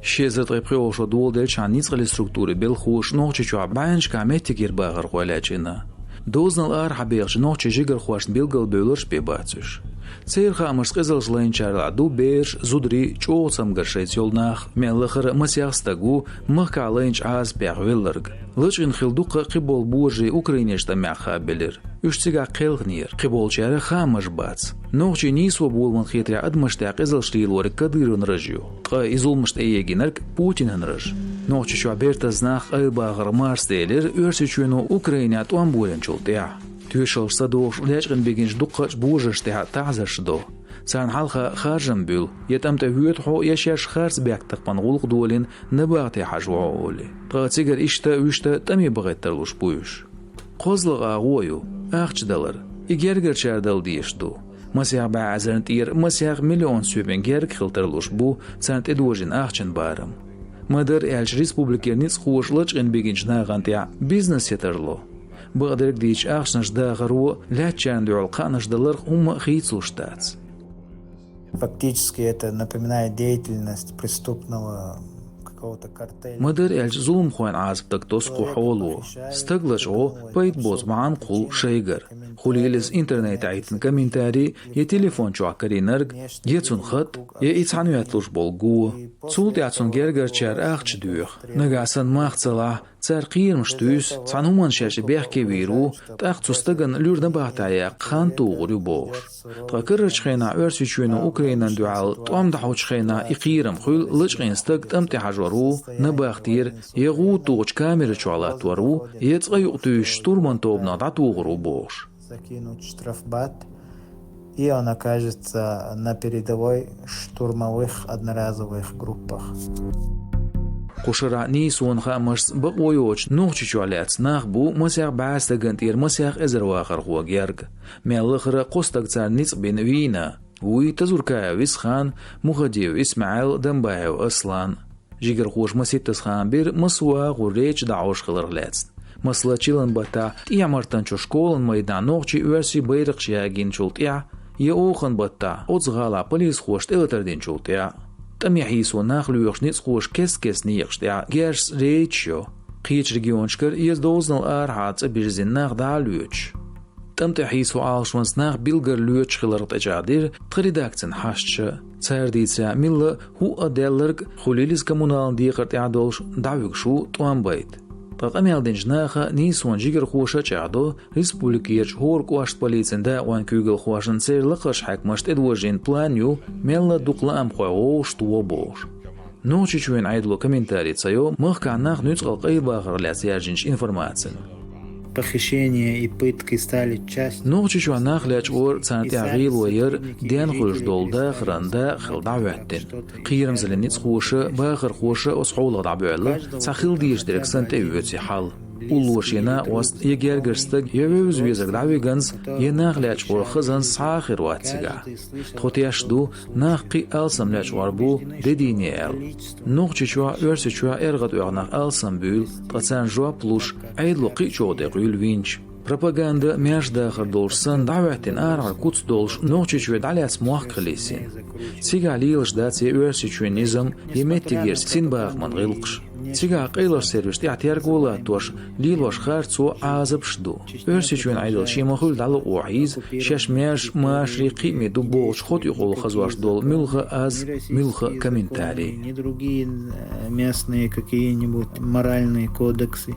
شيزت غيبخيو شو دول ديل شان نيسغل ستركتوري بالخوش نوغشي شو باينش كاميتي كير باغر خوالاتشينا دوزن الار حبيغش نوغشي جيگر خواشن بيلگل بيولرش بيباتش سيرخا امرس قزلش لين شارع دو بيرش زودري چو سمگرشيت يولناخ ملخر مسياستغو مخكا لينش عاز بيغويلرگ لچين خلدوق قبول بورجي اوكرينيشتا ماخا بلر يشتيغا قيلغنير قبول شارع خامش باتس نوغشي نيسو بولمن خيتريا ادمشتا قزلش ليلور كديرن رجيو قا ازولمشت ايگينرگ بوتين هنرج نوغشي شو بيرتا زناخ ايباغر مارس ديلر يرسيچونو اوكرينيا توان بولن چولتيا تيشلسا دوش ليشغن بيجنش دقش بوجش تاع تعزش دو سان حلقة خارجن بيل يتم تهويت حو يشيش خارز بيكتق بنغولق دولين نباغتي حجوعو أولي تغتيجر إشتا ويشتا تمي بغيت ترلوش بويش قوزلغ آغويو آخش دلر إجيرجر شاردل ديش دو مسيح بعزرن تير مسيح مليون سوبين جيرك خلترلوش بو سانت إدوجين آخشن بارم مدر إلش ريسبوبليكير نيس خوش لچغن بيجنش ناغان تيع بيزنس يترلو بقدرك ديش آخشنش داغرو لا تشاندو القانش دلر هم خيتسو штатс. Фактически это напоминает деятельность преступного какого-то картеля. مدر إلش ظلم خوان عازب تكتوسقو حولو استقلش او بيت بوز معان قول شيغر خليلز انترنت عيتن كمنتاري يتليفون شو عكرينرگ يتسون خط يتسعنو يتلوش بولگو تسولت يتسون جرگر چار اخش دوخ نگاسن ماخصلا ترقير مشتوس تسعنومن شاش بيحكي ويرو تاخت سستگن لور نباهتايا خان توغريو بوش تغكر شخينا ارسي چوينو اوكرينان دوال توام دحو شخينا اقيرم خيل لشخين استق تمتي حجورو نباختير يغو توغ كامير چوالات ورو يتسغي يقتوش تورمن توبنا دعتوغرو بوش закинуть штрафбат, и он окажется на передовой штурмовых одноразовых группах. قشرة نيسون خامس بقويوش نوغشي شوالات ناخ بو مسيح باس تغنتير مسيح ازر واخر هو جيرگ ميالخر قوستك تار نيس بين وينا وي تزوركا ويسخان مخديو اسماعيل دنبايو اصلان جيگر خوش مسيت تسخان بير مسوا غوريج دعوش خلرغلاتس مسلا چيلن بتا يامرتن چو شكولن ميدان نوغشي ويرسي بيرقش ياگين چولتيا يوخن بتا اوزغالا پوليس خوش تلتردين چولتيا تميحيسو ناخلو يوخشنيس خوش كس نيخشتيا گيرس ريچيو قيچ ريجيونشكر يزدوزنل ارحاتس بيرزين ناخ دالوچ تمتحيسو عالشونس ناخ بيلگر لوچ خلرت اجادير تريداكتن حاشچ تسرديتسا ميل هو ادلرگ خليلز كمونال ديقرت اعدولش دعوكشو توان بيت تقاميال دنجناخا نيسون جيگر خوشا چادو ريسبوليكيرش هور قواشت بوليتسن دا وان كوغل خواشن سير لقش حكمشت ادوجين بلانيو ميلا دوقلا ام خوش تو بوش نوچي چوين عيدلو كومنتاري تسايو مخكا ناخ نوتقل قيباغر لاسياجنش информацию. Похищение и пытки стали частью. نوچي چو ناخ لاچ اور سانتي عيل وير دين خوش دولدا خراندا خلدا وحتن قيرم زلنيت خوشه باخر خوشه اسحول دعبعلا ساخيل ديش ديرك سانتي ويتي حال улошена ост егергерстэг евэвз визэг давиганс енах ляч ор хызан сахир ватсига тхотяшду нах қи алсам ляч варбу дединел нохчичва өрсичва эргат уягнах алсам бül тацан жва плуш айдлу қи чоде гүл винч пропаганда межда хардолсан даватин арар куц долш нохчичва даляс муах кылесин сигалилш даци өрсичвенизм еметтигерс синбагман гылқш تيجا قيلر سيرفيس تعتير قولا توش ليلوش خارتسو عازب شدو ارسيچون عيدل شي مخول دالو وعيز شاش ماش ماشري قيمي دبوش خود يقول خزواش دول ملخ از ملخ комментарий. Не другие местные какие-нибудь моральные кодексы.